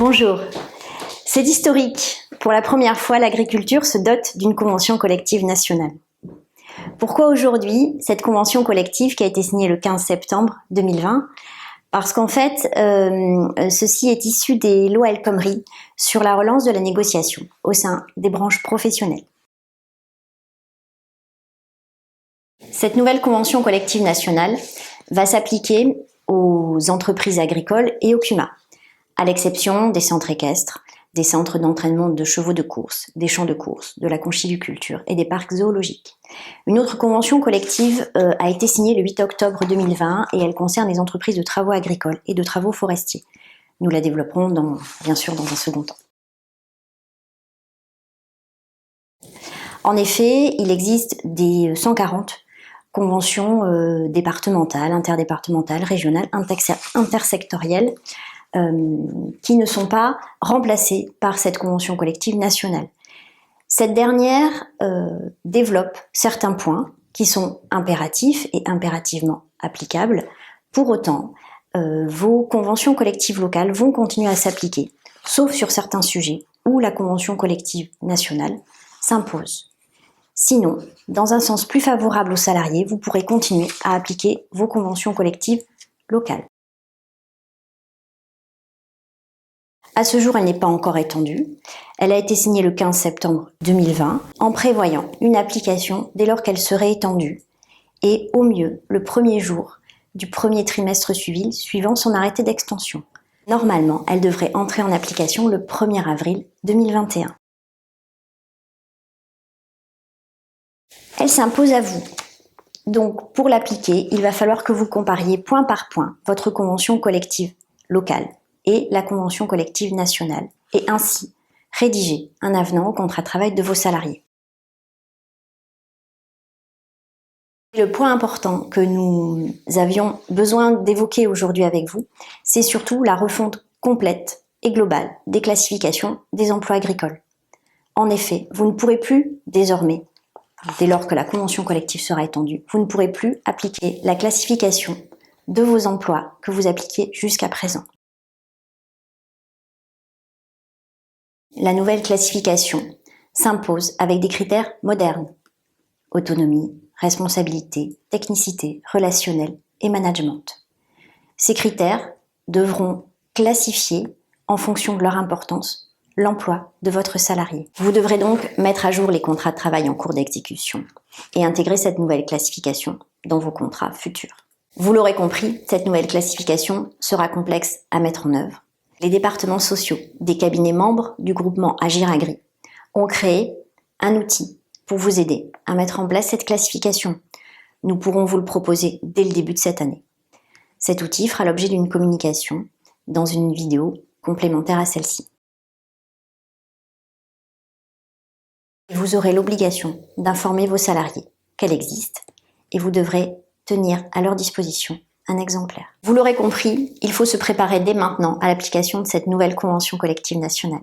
Bonjour. C'est historique. Pour la première fois, l'agriculture se dote d'une convention collective nationale. Pourquoi aujourd'hui cette convention collective qui a été signée le 15 septembre 2020 ? Parce qu'en fait, ceci est issu des lois El Khomri sur la relance de la négociation au sein des branches professionnelles. Cette nouvelle convention collective nationale va s'appliquer aux entreprises agricoles et au CUMA, à l'exception des centres équestres, des centres d'entraînement de chevaux de course, des champs de course, de la conchiviculture et des parcs zoologiques. Une autre convention collective a été signée le 8 octobre 2020 et elle concerne les entreprises de travaux agricoles et de travaux forestiers. Nous la développerons bien sûr dans un second temps. En effet, il existe des 140 conventions départementales, interdépartementales, régionales, intersectorielles, qui ne sont pas remplacées par cette convention collective nationale. Cette dernière développe certains points qui sont impératifs et impérativement applicables. Pour autant, vos conventions collectives locales vont continuer à s'appliquer, sauf sur certains sujets où la convention collective nationale s'impose. Sinon, dans un sens plus favorable aux salariés, vous pourrez continuer à appliquer vos conventions collectives locales. À ce jour, elle n'est pas encore étendue. Elle a été signée le 15 septembre 2020 en prévoyant une application dès lors qu'elle serait étendue et au mieux le premier jour du premier trimestre suivant son arrêté d'extension. Normalement, elle devrait entrer en application le 1er avril 2021. Elle s'impose à vous. Donc, pour l'appliquer, il va falloir que vous compariez point par point votre convention collective locale et la convention collective nationale, et ainsi rédiger un avenant au contrat de travail de vos salariés. Le point important que nous avions besoin d'évoquer aujourd'hui avec vous, c'est surtout la refonte complète et globale des classifications des emplois agricoles. En effet, vous ne pourrez plus désormais, dès lors que la convention collective sera étendue, vous ne pourrez plus appliquer la classification de vos emplois que vous appliquiez jusqu'à présent. La nouvelle classification s'impose avec des critères modernes: autonomie, responsabilité, technicité, relationnel et management. Ces critères devront classifier, en fonction de leur importance, l'emploi de votre salarié. Vous devrez donc mettre à jour les contrats de travail en cours d'exécution et intégrer cette nouvelle classification dans vos contrats futurs. Vous l'aurez compris, cette nouvelle classification sera complexe à mettre en œuvre. Les départements sociaux des cabinets membres du groupement Agir Agri ont créé un outil pour vous aider à mettre en place cette classification. Nous pourrons vous le proposer dès le début de cette année. Cet outil fera l'objet d'une communication dans une vidéo complémentaire à celle-ci. Vous aurez l'obligation d'informer vos salariés qu'elle existe et vous devrez tenir à leur disposition un exemplaire. Vous l'aurez compris, il faut se préparer dès maintenant à l'application de cette nouvelle convention collective nationale.